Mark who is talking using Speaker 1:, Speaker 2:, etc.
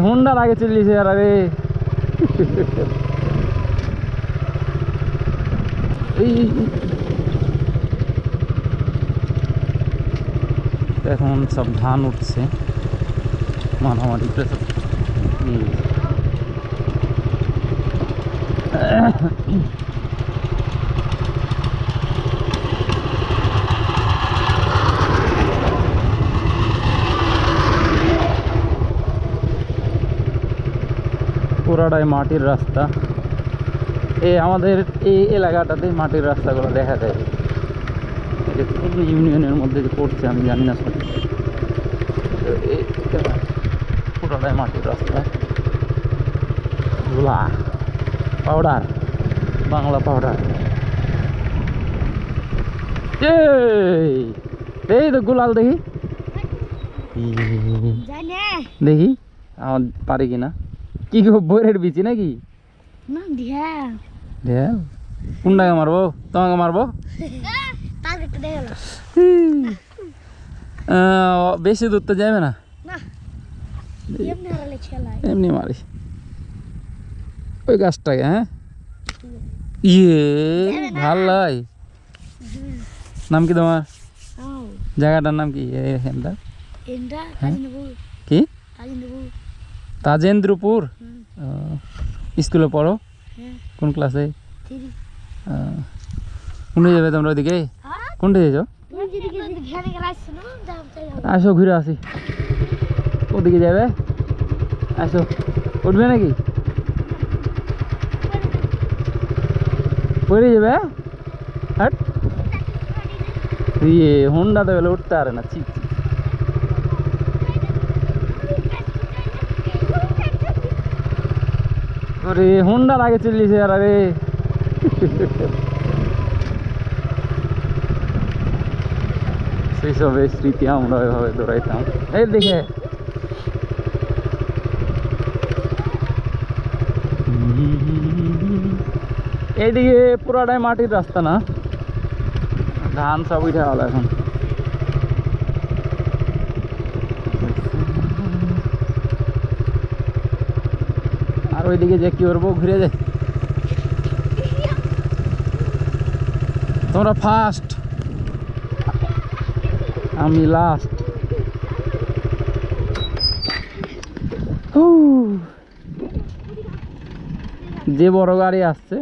Speaker 1: হোন্ডার আগে চলিয়েছে আর আরে এখন সব ধান উঠছে মাঝামাঝি সব পুরাটাই মাটির রাস্তা। আমাদের এই এলাকাটাতে মাটির রাস্তাগুলো দেখা যায়। এটা কোন ইউনিয়নের মধ্যে যে পড়ছে আমি জানি না সঠিক। পুরাটাই মাটির রাস্তা। ধুলা পাউডার, বাংলা পাউডার। এই তো গুলাল দেখি দেখি আমার পারি কিনা। কি গো বইয়ের বিচি নাকি? ঢেল কোনটাকে মারবো? তোমাকে মারবো? বেশি দূর তো যাবে না, এমনি মারি ওই গাছটাকে। হ্যাঁ ভাল লাই। নাম কি তোমার? জায়গাটার নাম কি? কি তাজেন্দ্রপুর? স্কুলে পড়ো? কোন ক্লাসে? কোনটা যাবে তোমরা ওদিকে? কোনটা যাইছো? আসো ঘুরে আসি। ওদিকে যাবে? আসো। উঠবে নাকি? পড়ে যাবে? হাট হোন্ডাতে বেলে উঠতে পারে না। ছি ওরে হোন্ডার আগে চলিয়েছে আর আরে সেই সব স্মৃতি আমরা ওইভাবে দৌড়াইতাম। এই দেখে এইদিকে পুরাটাই মাটির রাস্তা না, ধান সব উঠে গেল এখন। আর ওইদিকে যে কি করবো ঘুরে যায়। তোমরা ফার্স্ট, আমি লাস্ট। যে বড় গাড়ি আসছে